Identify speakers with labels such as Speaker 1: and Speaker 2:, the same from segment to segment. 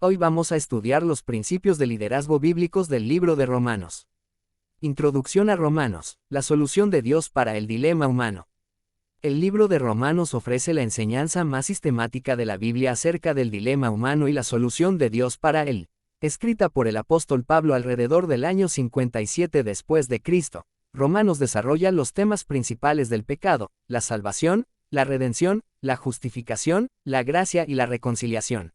Speaker 1: Hoy vamos a estudiar los principios de liderazgo bíblicos del libro de Romanos. Introducción a Romanos, la solución de Dios para el dilema humano. El libro de Romanos ofrece la enseñanza más sistemática de la Biblia acerca del dilema humano y la solución de Dios para él. Escrita por el apóstol Pablo alrededor del año 57 después de Cristo, Romanos desarrolla los temas principales del pecado, la salvación, la redención, la justificación, la gracia y la reconciliación.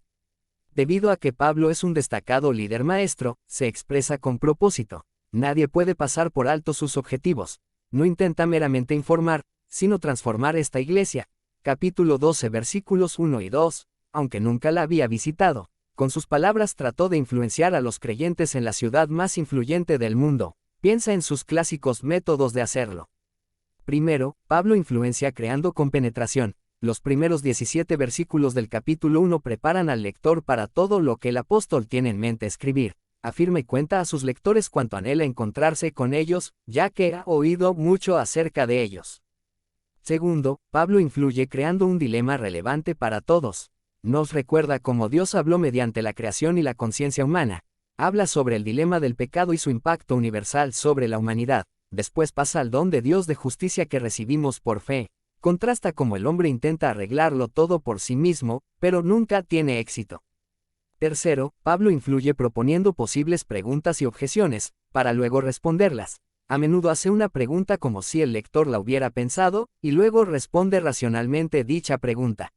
Speaker 1: Debido a que Pablo es un destacado líder maestro, se expresa con propósito. Nadie puede pasar por alto sus objetivos. No intenta meramente informar, sino transformar esta iglesia. Capítulo 12 versículos 1 y 2, aunque nunca la había visitado. Con sus palabras trató de influenciar a los creyentes en la ciudad más influyente del mundo. Piensa en sus clásicos métodos de hacerlo. Primero, Pablo influencia creando compenetración. Los primeros 17 versículos del capítulo 1 preparan al lector para todo lo que el apóstol tiene en mente escribir. Afirma y cuenta a sus lectores cuánto anhela encontrarse con ellos, ya que ha oído mucho acerca de ellos. Segundo, Pablo influye creando un dilema relevante para todos. Nos recuerda cómo Dios habló mediante la creación y la conciencia humana. Habla sobre el dilema del pecado y su impacto universal sobre la humanidad. Después pasa al don de Dios de justicia que recibimos por fe. Contrasta cómo el hombre intenta arreglarlo todo por sí mismo, pero nunca tiene éxito. Tercero, Pablo influye proponiendo posibles preguntas y objeciones, para luego responderlas. A menudo hace una pregunta como si el lector la hubiera pensado, y luego responde racionalmente dicha pregunta.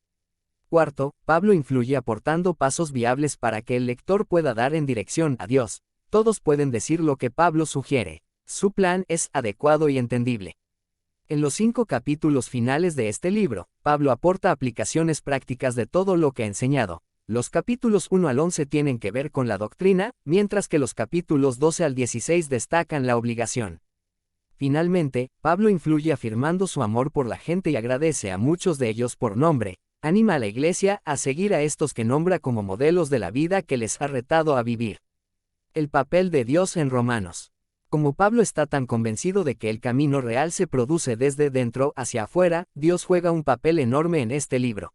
Speaker 1: Cuarto, Pablo influye aportando pasos viables para que el lector pueda dar en dirección a Dios. Todos pueden decir lo que Pablo sugiere. Su plan es adecuado y entendible. En los 5 capítulos finales de este libro, Pablo aporta aplicaciones prácticas de todo lo que ha enseñado. Los capítulos 1 al 11 tienen que ver con la doctrina, mientras que los capítulos 12 al 16 destacan la obligación. Finalmente, Pablo influye afirmando su amor por la gente y agradece a muchos de ellos por nombre. Anima a la iglesia a seguir a estos que nombra como modelos de la vida que les ha retado a vivir. El papel de Dios en Romanos. Como Pablo está tan convencido de que el camino real se produce desde dentro hacia afuera, Dios juega un papel enorme en este libro.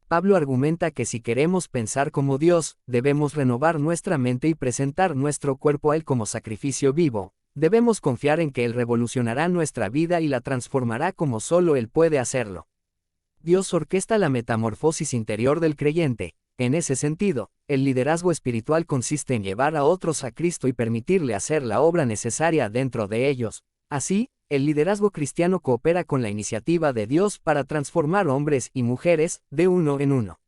Speaker 1: Pablo argumenta que si queremos pensar como Dios, debemos renovar nuestra mente y presentar nuestro cuerpo a Él como sacrificio vivo. Debemos confiar en que Él revolucionará nuestra vida y la transformará como solo Él puede hacerlo. Dios orquesta la metamorfosis interior del creyente. En ese sentido, el liderazgo espiritual consiste en llevar a otros a Cristo y permitirle hacer la obra necesaria dentro de ellos. Así, el liderazgo cristiano coopera con la iniciativa de Dios para transformar hombres y mujeres, de uno en uno.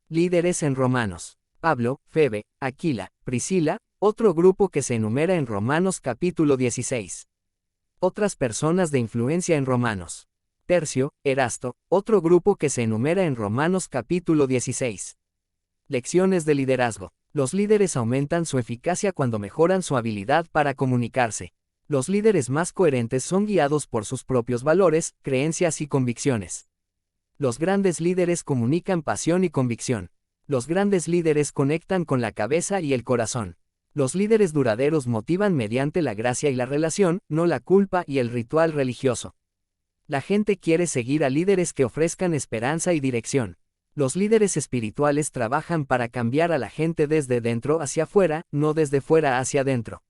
Speaker 1: Líderes en Romanos. Pablo, Febe, Aquila, Priscila, otro grupo que se enumera en Romanos capítulo 16. Otras personas de influencia en Romanos. Tercio, Erasto, otro grupo que se enumera en Romanos capítulo 16. Lecciones de liderazgo. Los líderes aumentan su eficacia cuando mejoran su habilidad para comunicarse. Los líderes más coherentes son guiados por sus propios valores, creencias y convicciones. Los grandes líderes comunican pasión y convicción. Los grandes líderes conectan con la cabeza y el corazón. Los líderes duraderos motivan mediante la gracia y la relación, no la culpa y el ritual religioso. La gente quiere seguir a líderes que ofrezcan esperanza y dirección. Los líderes espirituales trabajan para cambiar a la gente desde dentro hacia afuera, no desde fuera hacia adentro.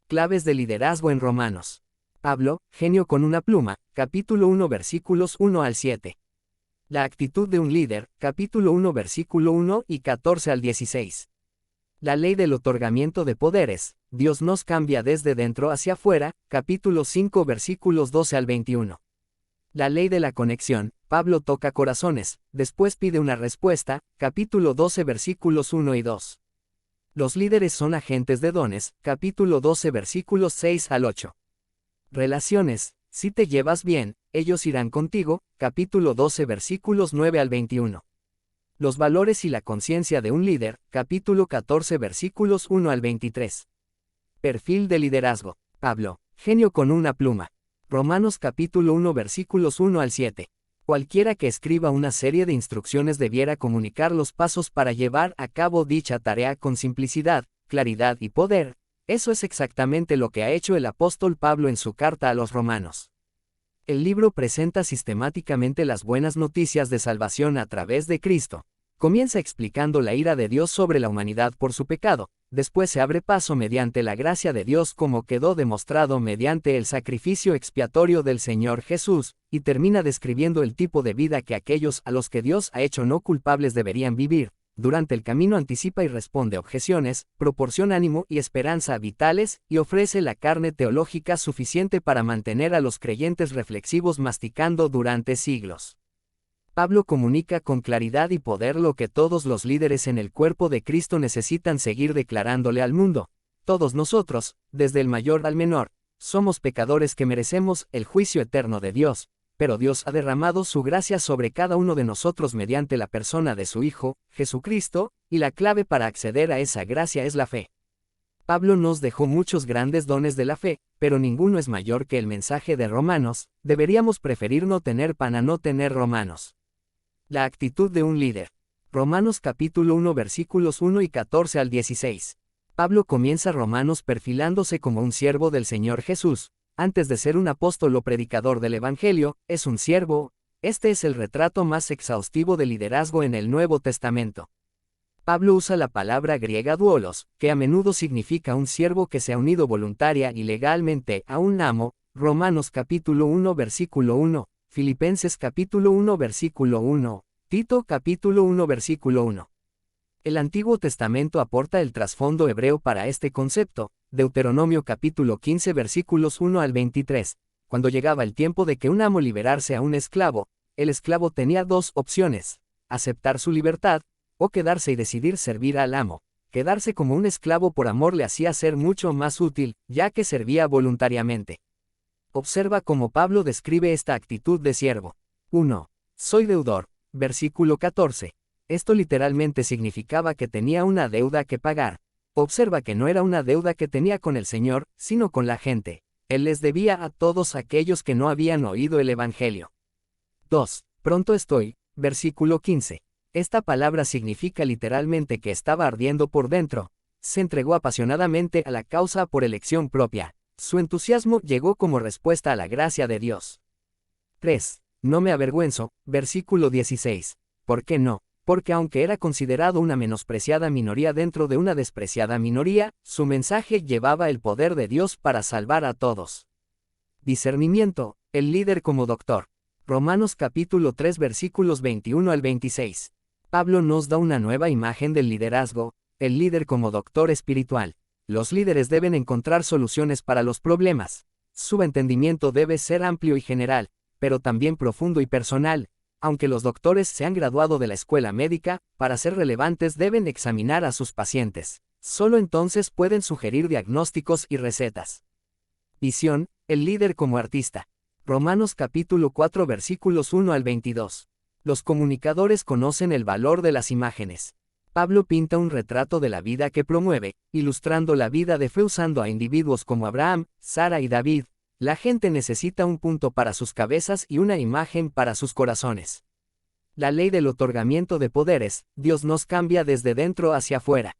Speaker 1: Claves de liderazgo en Romanos. Pablo, genio con una pluma, capítulo 1 versículos 1 al 7. La actitud de un líder, capítulo 1 versículo 1 y 14 al 16. La ley del otorgamiento de poderes, Dios nos cambia desde dentro hacia afuera, capítulo 5 versículos 12 al 21. La ley de la conexión, Pablo toca corazones, después pide una respuesta, capítulo 12 versículos 1 y 2. Los líderes son agentes de dones, capítulo 12 versículos 6 al 8. Relaciones, si te llevas bien, ellos irán contigo, capítulo 12 versículos 9 al 21. Los valores y la conciencia de un líder, capítulo 14 versículos 1 al 23. Perfil de liderazgo, Pablo, genio con una pluma. Romanos capítulo 1 versículos 1 al 7. Cualquiera que escriba una serie de instrucciones debiera comunicar los pasos para llevar a cabo dicha tarea con simplicidad, claridad y poder. Eso es exactamente lo que ha hecho el apóstol Pablo en su carta a los romanos. El libro presenta sistemáticamente las buenas noticias de salvación a través de Cristo. Comienza explicando la ira de Dios sobre la humanidad por su pecado, después se abre paso mediante la gracia de Dios como quedó demostrado mediante el sacrificio expiatorio del Señor Jesús, y termina describiendo el tipo de vida que aquellos a los que Dios ha hecho no culpables deberían vivir. Durante el camino anticipa y responde objeciones, proporciona ánimo y esperanza vitales, y ofrece la carne teológica suficiente para mantener a los creyentes reflexivos masticando durante siglos. Pablo comunica con claridad y poder lo que todos los líderes en el cuerpo de Cristo necesitan seguir declarándole al mundo. Todos nosotros, desde el mayor al menor, somos pecadores que merecemos el juicio eterno de Dios, pero Dios ha derramado su gracia sobre cada uno de nosotros mediante la persona de su Hijo, Jesucristo, y la clave para acceder a esa gracia es la fe. Pablo nos dejó muchos grandes dones de la fe, pero ninguno es mayor que el mensaje de Romanos. Deberíamos preferir no tener pan a no tener Romanos. La actitud de un líder. Romanos capítulo 1 versículos 1 y 14 al 16. Pablo comienza Romanos perfilándose como un siervo del Señor Jesús. Antes de ser un apóstol o predicador del Evangelio, es un siervo. Este es el retrato más exhaustivo de liderazgo en el Nuevo Testamento. Pablo usa la palabra griega doulos, que a menudo significa un siervo que se ha unido voluntaria y legalmente a un amo. Romanos capítulo 1 versículo 1. Filipenses capítulo 1 versículo 1, Tito capítulo 1 versículo 1. El Antiguo Testamento aporta el trasfondo hebreo para este concepto. Deuteronomio capítulo 15 versículos 1 al 23. Cuando llegaba el tiempo de que un amo liberase a un esclavo, el esclavo tenía dos opciones: aceptar su libertad, o quedarse y decidir servir al amo. Quedarse como un esclavo por amor le hacía ser mucho más útil, ya que servía voluntariamente. Observa cómo Pablo describe esta actitud de siervo. 1. Soy deudor. Versículo 14. Esto literalmente significaba que tenía una deuda que pagar. Observa que no era una deuda que tenía con el Señor, sino con la gente. Él les debía a todos aquellos que no habían oído el Evangelio. 2. Pronto estoy. Versículo 15. Esta palabra significa literalmente que estaba ardiendo por dentro. Se entregó apasionadamente a la causa por elección propia. Su entusiasmo llegó como respuesta a la gracia de Dios. 3. No me avergüenzo. Versículo 16. ¿Por qué no? Porque aunque era considerado una menospreciada minoría dentro de una despreciada minoría, su mensaje llevaba el poder de Dios para salvar a todos. Discernimiento. El líder como doctor. Romanos capítulo 3 versículos 21 al 26. Pablo nos da una nueva imagen del liderazgo, el líder como doctor espiritual. Los líderes deben encontrar soluciones para los problemas. Su entendimiento debe ser amplio y general, pero también profundo y personal. Aunque los doctores se han graduado de la escuela médica, para ser relevantes deben examinar a sus pacientes. Solo entonces pueden sugerir diagnósticos y recetas. Visión, el líder como artista. Romanos capítulo 4 versículos 1 al 22. Los comunicadores conocen el valor de las imágenes. Pablo pinta un retrato de la vida que promueve, ilustrando la vida de fe usando a individuos como Abraham, Sara y David. La gente necesita un punto para sus cabezas y una imagen para sus corazones. La ley del otorgamiento de poderes. Dios nos cambia desde dentro hacia afuera.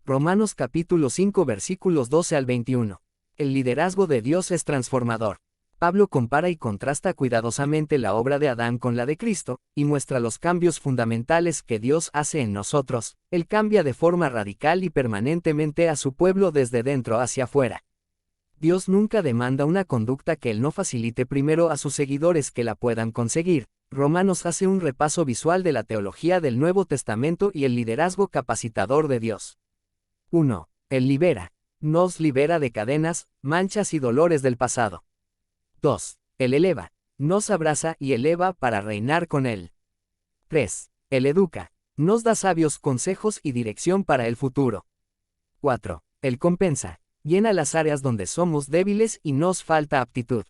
Speaker 1: Romanos capítulo 5 versículos 12 al 21. El liderazgo de Dios es transformador. Pablo compara y contrasta cuidadosamente la obra de Adán con la de Cristo, y muestra los cambios fundamentales que Dios hace en nosotros. Él cambia de forma radical y permanentemente a su pueblo desde dentro hacia afuera. Dios nunca demanda una conducta que Él no facilite primero a sus seguidores que la puedan conseguir. Romanos hace un repaso visual de la teología del Nuevo Testamento y el liderazgo capacitador de Dios. 1. Él libera. Nos libera de cadenas, manchas y dolores del pasado. 2. Él eleva. Nos abraza y eleva para reinar con Él. 3. Él educa. Nos da sabios consejos y dirección para el futuro. 4. Él compensa. Llena las áreas donde somos débiles y nos falta aptitud.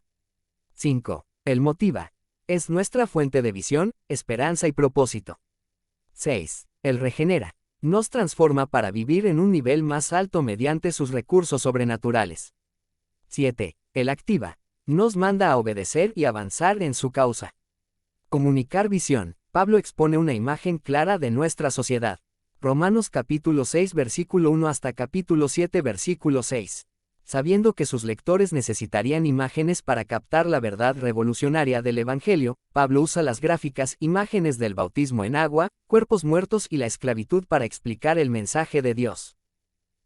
Speaker 1: 5. Él motiva. Es nuestra fuente de visión, esperanza y propósito. 6. Él regenera. Nos transforma para vivir en un nivel más alto mediante sus recursos sobrenaturales. 7. Él activa. Nos manda a obedecer y avanzar en su causa. Comunicar visión. Pablo expone una imagen clara de nuestra sociedad. Romanos capítulo 6 versículo 1 hasta capítulo 7 versículo 6. Sabiendo que sus lectores necesitarían imágenes para captar la verdad revolucionaria del Evangelio, Pablo usa las gráficas imágenes del bautismo en agua, cuerpos muertos y la esclavitud para explicar el mensaje de Dios.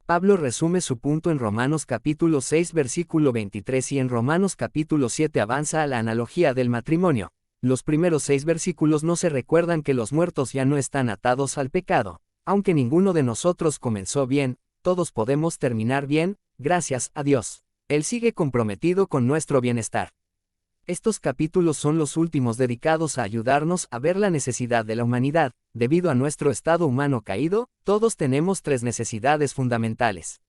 Speaker 1: Pablo resume su punto en Romanos capítulo 6 versículo 23 y en Romanos capítulo 7 avanza a la analogía del matrimonio. Los primeros 6 versículos no se recuerdan que los muertos ya no están atados al pecado. Aunque ninguno de nosotros comenzó bien, todos podemos terminar bien, gracias a Dios. Él sigue comprometido con nuestro bienestar. Estos capítulos son los últimos dedicados a ayudarnos a ver la necesidad de la humanidad. Debido a nuestro estado humano caído, todos tenemos 3 necesidades fundamentales.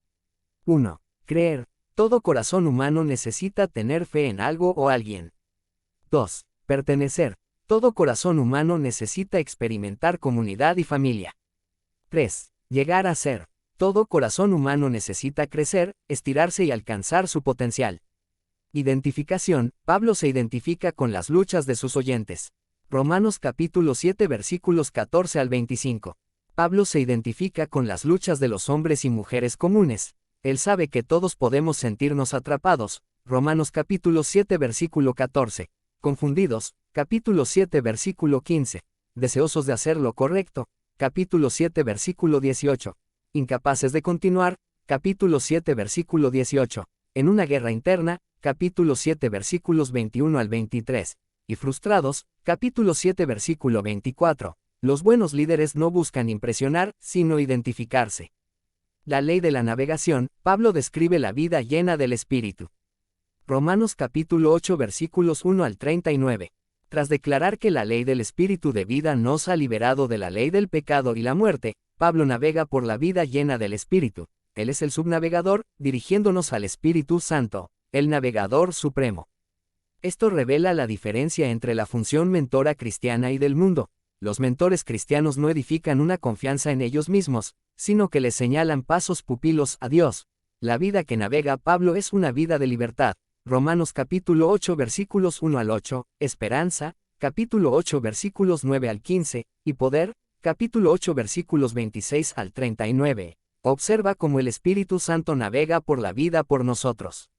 Speaker 1: 1. Creer. Todo corazón humano necesita tener fe en algo o alguien. 2. Pertenecer. Todo corazón humano necesita experimentar comunidad y familia. 3. Llegar a ser. Todo corazón humano necesita crecer, estirarse y alcanzar su potencial. Identificación. Pablo se identifica con las luchas de sus oyentes. Romanos capítulo 7 versículos 14 al 25. Pablo se identifica con las luchas de los hombres y mujeres comunes. Él sabe que todos podemos sentirnos atrapados. Romanos capítulo 7 versículo 14. Confundidos. Capítulo 7 versículo 15. Deseosos de hacer lo correcto. Capítulo 7 versículo 18. Incapaces de continuar. Capítulo 7 versículo 18. En una guerra interna. Capítulo 7 versículos 21 al 23. Y frustrados. Capítulo 7 versículo 24. Los buenos líderes no buscan impresionar, sino identificarse. La ley de la navegación. Pablo describe la vida llena del Espíritu. Romanos capítulo 8 versículos 1 al 39. Tras declarar que la ley del Espíritu de vida nos ha liberado de la ley del pecado y la muerte, Pablo navega por la vida llena del Espíritu. Él es el subnavegador, dirigiéndonos al Espíritu Santo, el navegador supremo. Esto revela la diferencia entre la función mentora cristiana y del mundo. Los mentores cristianos no edifican una confianza en ellos mismos, sino que les señalan pasos pupilos a Dios. La vida que navega Pablo es una vida de libertad. Romanos capítulo 8 versículos 1 al 8, esperanza, capítulo 8 versículos 9 al 15, y poder, capítulo 8 versículos 26 al 39. Observa cómo el Espíritu Santo navega por la vida por nosotros.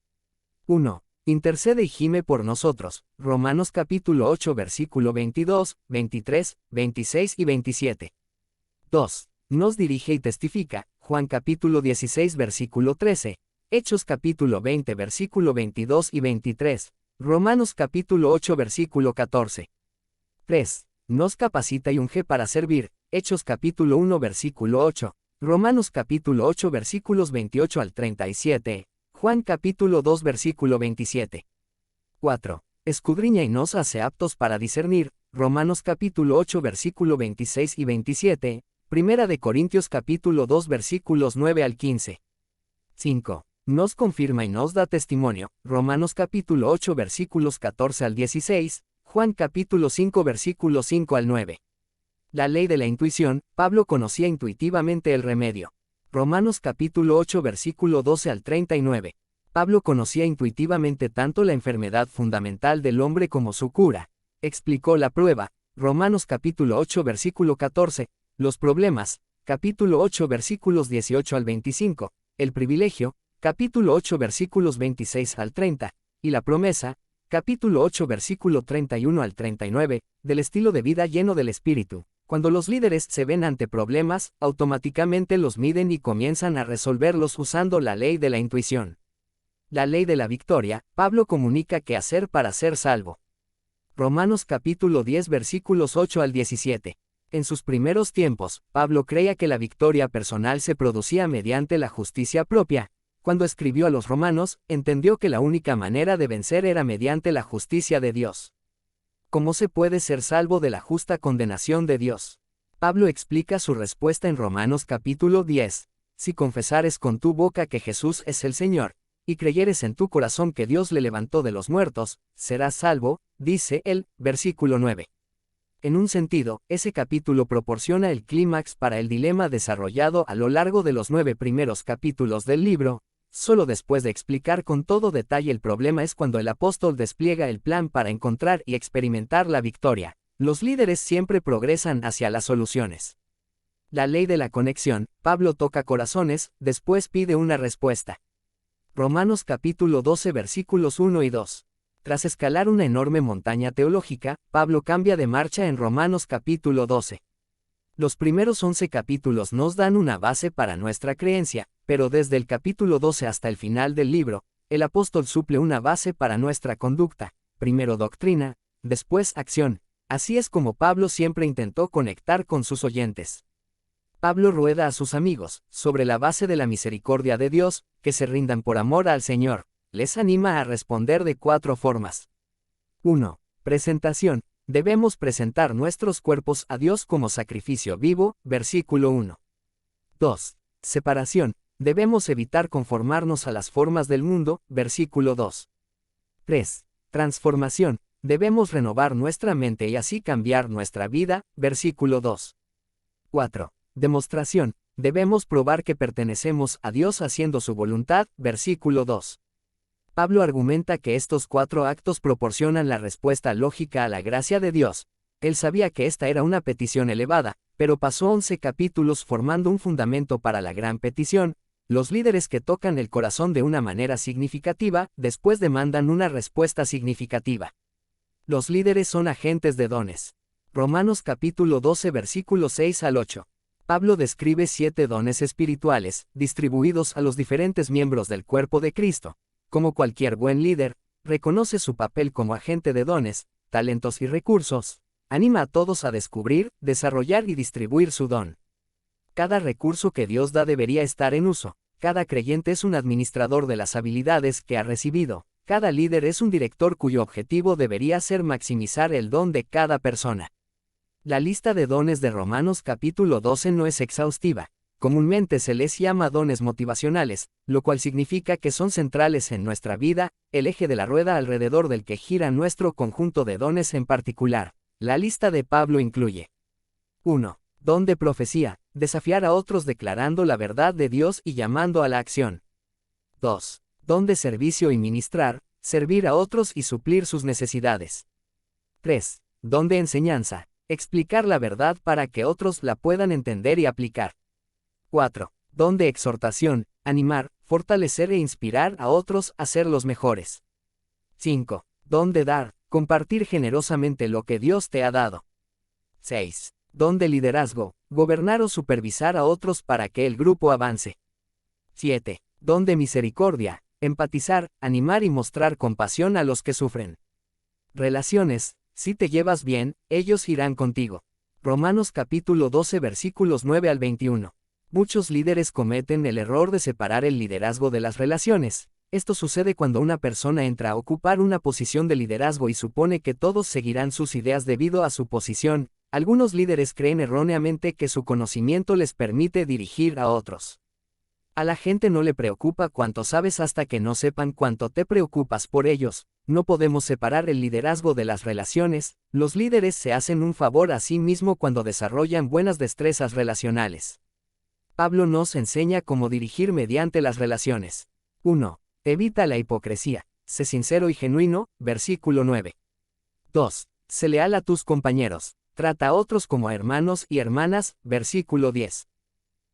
Speaker 1: 1. Intercede y gime por nosotros. Romanos capítulo 8 versículo 22, 23, 26 y 27. 2. Nos dirige y testifica. Juan capítulo 16 versículo 13. Hechos capítulo 20 versículo 22 y 23. Romanos capítulo 8 versículo 14. 3. Nos capacita y unge para servir. Hechos capítulo 1 versículo 8. Romanos capítulo 8 versículos 28 al 37. Juan capítulo 2 versículo 27. 4. Escudriña y nos hace aptos para discernir. Romanos capítulo 8 versículo 26 y 27. Primera de Corintios capítulo 2 versículos 9 al 15. 5. Nos confirma y nos da testimonio. Romanos capítulo 8 versículos 14 al 16. Juan capítulo 5 versículos 5 al 9. La ley de la intuición. Pablo conocía intuitivamente el remedio. Romanos capítulo 8 versículo 12 al 39. Pablo conocía intuitivamente tanto la enfermedad fundamental del hombre como su cura. Explicó la prueba. Romanos capítulo 8 versículo 14. Los problemas. Capítulo 8 versículos 18 al 25. El privilegio. Capítulo 8 versículos 26 al 30. Y la promesa. Capítulo 8 versículo 31 al 39. Del estilo de vida lleno del Espíritu. Cuando los líderes se ven ante problemas, automáticamente los miden y comienzan a resolverlos usando la ley de la intuición. La ley de la victoria. Pablo comunica qué hacer para ser salvo. Romanos capítulo 10 versículos 8 al 17. En sus primeros tiempos, Pablo creía que la victoria personal se producía mediante la justicia propia. Cuando escribió a los romanos, entendió que la única manera de vencer era mediante la justicia de Dios. ¿Cómo se puede ser salvo de la justa condenación de Dios? Pablo explica su respuesta en Romanos capítulo 10. Si confesares con tu boca que Jesús es el Señor, y creyeres en tu corazón que Dios le levantó de los muertos, serás salvo, dice él, versículo 9. En un sentido, ese capítulo proporciona el clímax para el dilema desarrollado a lo largo de los 9 primeros capítulos del libro. Solo después de explicar con todo detalle el problema es cuando el apóstol despliega el plan para encontrar y experimentar la victoria. Los líderes siempre progresan hacia las soluciones. La ley de la conexión. Pablo toca corazones, después pide una respuesta. Romanos capítulo 12 versículos 1 y 2. Tras escalar una enorme montaña teológica, Pablo cambia de marcha en Romanos capítulo 12. Los primeros 11 capítulos nos dan una base para nuestra creencia, pero desde el capítulo 12 hasta el final del libro, el apóstol suple una base para nuestra conducta, primero doctrina, después acción. Así es como Pablo siempre intentó conectar con sus oyentes. Pablo ruega a sus amigos, sobre la base de la misericordia de Dios, que se rindan por amor al Señor. Les anima a responder de 4 formas. 1. Presentación. Debemos presentar nuestros cuerpos a Dios como sacrificio vivo, versículo 1. 2. Separación. Debemos evitar conformarnos a las formas del mundo, versículo 2. 3. Transformación. Debemos renovar nuestra mente y así cambiar nuestra vida, versículo 2. 4. Demostración. Debemos probar que pertenecemos a Dios haciendo su voluntad, versículo 2. Pablo argumenta que estos 4 actos proporcionan la respuesta lógica a la gracia de Dios. Él sabía que esta era una petición elevada, pero pasó 11 capítulos formando un fundamento para la gran petición. Los líderes que tocan el corazón de una manera significativa, después demandan una respuesta significativa. Los líderes son agentes de dones. Romanos capítulo 12 versículos 6 al 8. Pablo describe 7 dones espirituales, distribuidos a los diferentes miembros del cuerpo de Cristo. Como cualquier buen líder, reconoce su papel como agente de dones, talentos y recursos. Anima a todos a descubrir, desarrollar y distribuir su don. Cada recurso que Dios da debería estar en uso. Cada creyente es un administrador de las habilidades que ha recibido. Cada líder es un director cuyo objetivo debería ser maximizar el don de cada persona. La lista de dones de Romanos capítulo 12 no es exhaustiva. Comúnmente se les llama dones motivacionales, lo cual significa que son centrales en nuestra vida, el eje de la rueda alrededor del que gira nuestro conjunto de dones en particular. La lista de Pablo incluye 1. Don de profecía, desafiar a otros declarando la verdad de Dios y llamando a la acción. 2. Don de servicio y ministrar, servir a otros y suplir sus necesidades. 3. Don de enseñanza, explicar la verdad para que otros la puedan entender y aplicar. 4. Don de exhortación, animar, fortalecer e inspirar a otros a ser los mejores. 5. Don de dar, compartir generosamente lo que Dios te ha dado. 6. Don de liderazgo, gobernar o supervisar a otros para que el grupo avance. 7. Don de misericordia, empatizar, animar y mostrar compasión a los que sufren. Relaciones, si te llevas bien, ellos irán contigo. Romanos capítulo 12 versículos 9 al 21. Muchos líderes cometen el error de separar el liderazgo de las relaciones. Esto sucede cuando una persona entra a ocupar una posición de liderazgo y supone que todos seguirán sus ideas debido a su posición. Algunos líderes creen erróneamente que su conocimiento les permite dirigir a otros. A la gente no le preocupa cuánto sabes hasta que no sepan cuánto te preocupas por ellos. No podemos separar el liderazgo de las relaciones. Los líderes se hacen un favor a sí mismo cuando desarrollan buenas destrezas relacionales. Pablo nos enseña cómo dirigir mediante las relaciones. 1. Evita la hipocresía. Sé sincero y genuino, versículo 9. 2. Sé leal a tus compañeros. Trata a otros como a hermanos y hermanas, versículo 10.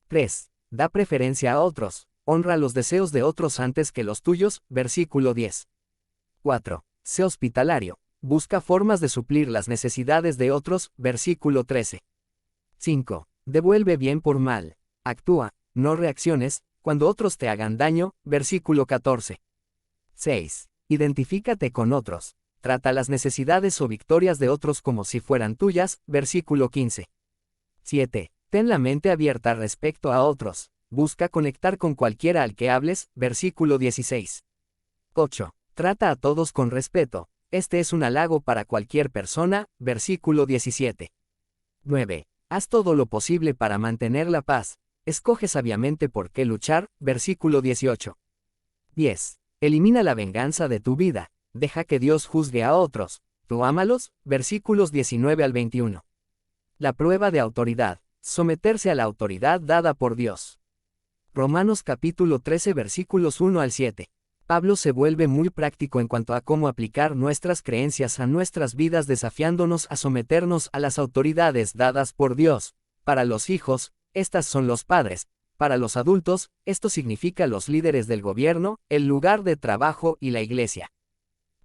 Speaker 1: 3. Da preferencia a otros. Honra los deseos de otros antes que los tuyos, versículo 10. 4. Sé hospitalario. Busca formas de suplir las necesidades de otros, versículo 13. 5. Devuelve bien por mal. Actúa, no reacciones, cuando otros te hagan daño, versículo 14. 6. Identifícate con otros. Trata las necesidades o victorias de otros como si fueran tuyas, versículo 15. 7. Ten la mente abierta respecto a otros. Busca conectar con cualquiera al que hables, versículo 16. 8. Trata a todos con respeto. Este es un halago para cualquier persona, versículo 17. 9. Haz todo lo posible para mantener la paz. Escoge sabiamente por qué luchar, versículo 18. 10. Elimina la venganza de tu vida. Deja que Dios juzgue a otros. Tú ámalos, versículos 19 al 21. La prueba de autoridad. Someterse a la autoridad dada por Dios. Romanos capítulo 13 versículos 1 al 7. Pablo se vuelve muy práctico en cuanto a cómo aplicar nuestras creencias a nuestras vidas desafiándonos a someternos a las autoridades dadas por Dios. Para los hijos, estas son los padres. Para los adultos, esto significa los líderes del gobierno, el lugar de trabajo y la iglesia.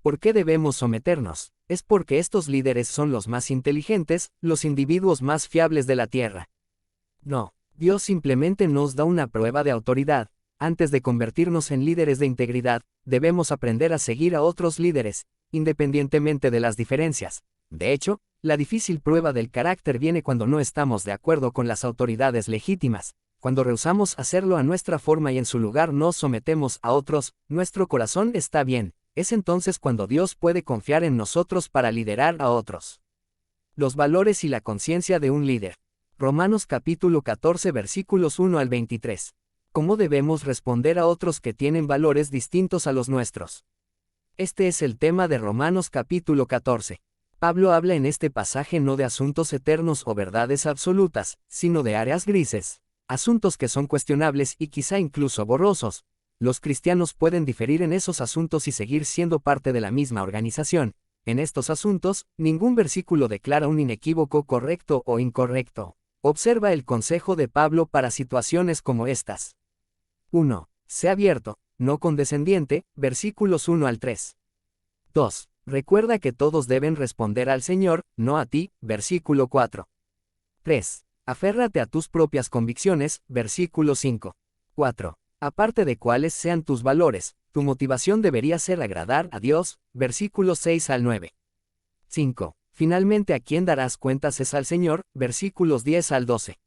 Speaker 1: ¿Por qué debemos someternos? Es porque estos líderes son los más inteligentes, los individuos más fiables de la tierra. No, Dios simplemente nos da una prueba de autoridad. Antes de convertirnos en líderes de integridad, debemos aprender a seguir a otros líderes, independientemente de las diferencias. De hecho, la difícil prueba del carácter viene cuando no estamos de acuerdo con las autoridades legítimas. Cuando rehusamos hacerlo a nuestra forma y en su lugar nos sometemos a otros, nuestro corazón está bien. Es entonces cuando Dios puede confiar en nosotros para liderar a otros. Los valores y la conciencia de un líder. Romanos capítulo 14 versículos 1 al 23. ¿Cómo debemos responder a otros que tienen valores distintos a los nuestros? Este es el tema de Romanos capítulo 14. Pablo habla en este pasaje no de asuntos eternos o verdades absolutas, sino de áreas grises, asuntos que son cuestionables y quizá incluso borrosos. Los cristianos pueden diferir en esos asuntos y seguir siendo parte de la misma organización. En estos asuntos, ningún versículo declara un inequívoco correcto o incorrecto. Observa el consejo de Pablo para situaciones como estas. 1. Sé abierto, no condescendiente, versículos 1 al 3. 2. Recuerda que todos deben responder al Señor, no a ti, versículo 4. 3. Aférrate a tus propias convicciones, versículo 5. 4. Aparte de cuáles sean tus valores, tu motivación debería ser agradar a Dios, versículos 6 al 9. 5. Finalmente a quien darás cuentas es al Señor, versículos 10 al 12.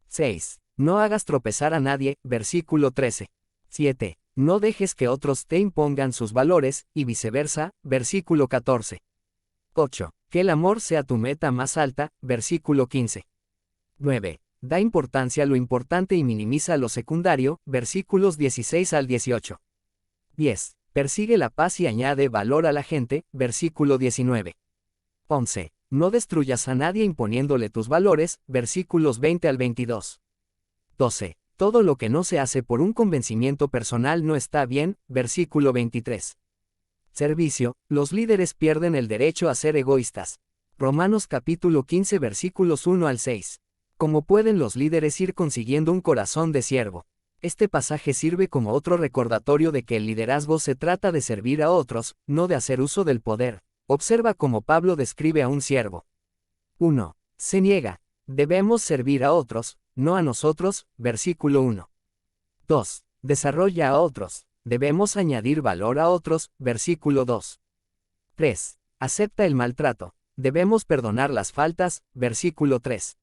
Speaker 1: 6. No hagas tropezar a nadie, versículo 13. 7. No dejes que otros te impongan sus valores, y viceversa, versículo 14. 8. Que el amor sea tu meta más alta, versículo 15. 9. Da importancia a lo importante y minimiza lo secundario, versículos 16 al 18. 10. Persigue la paz y añade valor a la gente, versículo 19. 11. No destruyas a nadie imponiéndole tus valores, versículos 20 al 22. 12. Todo lo que no se hace por un convencimiento personal no está bien, versículo 23. Servicio. Los líderes pierden el derecho a ser egoístas. Romanos capítulo 15 versículos 1 al 6. ¿Cómo pueden los líderes ir consiguiendo un corazón de siervo? Este pasaje sirve como otro recordatorio de que el liderazgo se trata de servir a otros, no de hacer uso del poder. Observa cómo Pablo describe a un siervo. 1. Se niega. Debemos servir a otros, no a nosotros, versículo 1. 2. Desarrolla a otros. Debemos añadir valor a otros, versículo 2. 3. Acepta el maltrato. Debemos perdonar las faltas, versículo 3.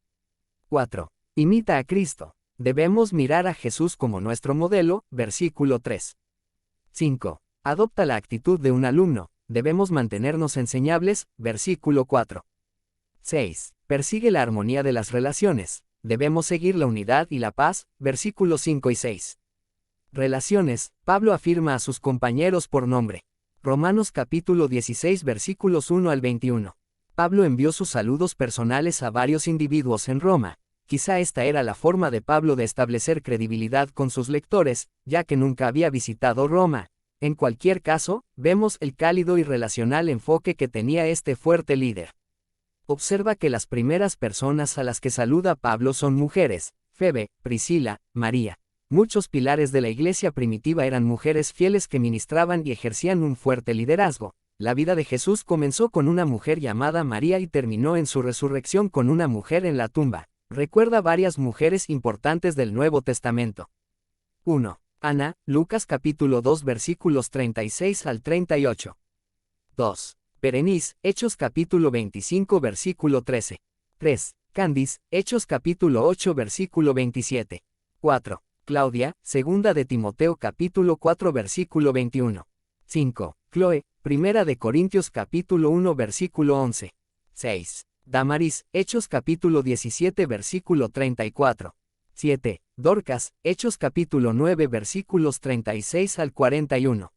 Speaker 1: 4. Imita a Cristo. Debemos mirar a Jesús como nuestro modelo, versículo 3. 5. Adopta la actitud de un alumno. Debemos mantenernos enseñables, versículo 4. 6. Persigue la armonía de las relaciones. Debemos seguir la unidad y la paz, versículos 5 y 6. Relaciones. Pablo afirma a sus compañeros por nombre. Romanos capítulo 16 versículos 1 al 21. Pablo envió sus saludos personales a varios individuos en Roma. Quizá esta era la forma de Pablo de establecer credibilidad con sus lectores, ya que nunca había visitado Roma. En cualquier caso, vemos el cálido y relacional enfoque que tenía este fuerte líder. Observa que las primeras personas a las que saluda Pablo son mujeres: Febe, Priscila, María. Muchos pilares de la iglesia primitiva eran mujeres fieles que ministraban y ejercían un fuerte liderazgo. La vida de Jesús comenzó con una mujer llamada María y terminó en su resurrección con una mujer en la tumba. Recuerda varias mujeres importantes del Nuevo Testamento. 1. Ana, Lucas capítulo 2 versículos 36 al 38. 2. Berenice, Hechos capítulo 25 versículo 13. 3. Candice, Hechos capítulo 8 versículo 27. 4. Claudia, segunda de Timoteo capítulo 4 versículo 21. 5. Chloe, primera de Corintios capítulo 1 versículo 11. 6. Damaris, Hechos capítulo 17 versículo 34. 7. Dorcas, Hechos capítulo 9 versículos 36 al 41.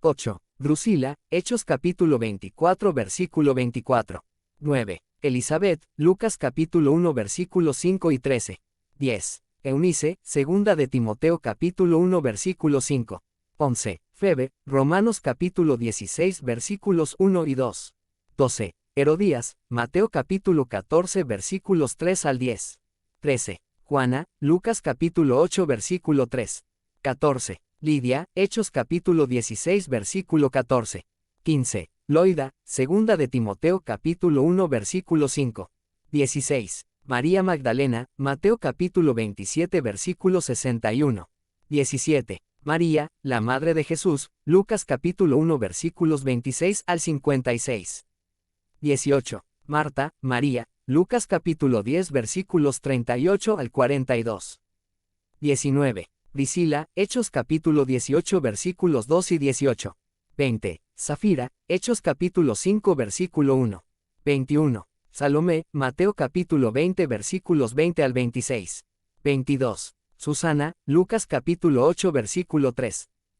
Speaker 1: 8. Drusila, Hechos capítulo 24 versículo 24. 9. Elizabeth, Lucas capítulo 1 versículos 5 y 13. 10. Eunice, segunda de Timoteo capítulo 1 versículo 5. 11. Febe, Romanos capítulo 16 versículos 1 y 2. 12. Herodías, Mateo capítulo 14 versículos 3 al 10. 13. Juana, Lucas capítulo 8 versículo 3. 14. Lidia, Hechos capítulo 16 versículo 14. 15. Loida, segunda de Timoteo capítulo 1 versículo 5. 16. María Magdalena, Mateo capítulo 27 versículo 61. 17. María, la madre de Jesús, Lucas capítulo 1 versículos 26 al 56. 18. Marta, María, Lucas capítulo 10 versículos 38 al 42. 19. Priscila, Hechos capítulo 18 versículos 2 y 18. 20. Zafira, Hechos capítulo 5 versículo 1. 21. Salomé, Mateo capítulo 20 versículos 20 al 26. 22. Susana, Lucas capítulo 8 versículo 3.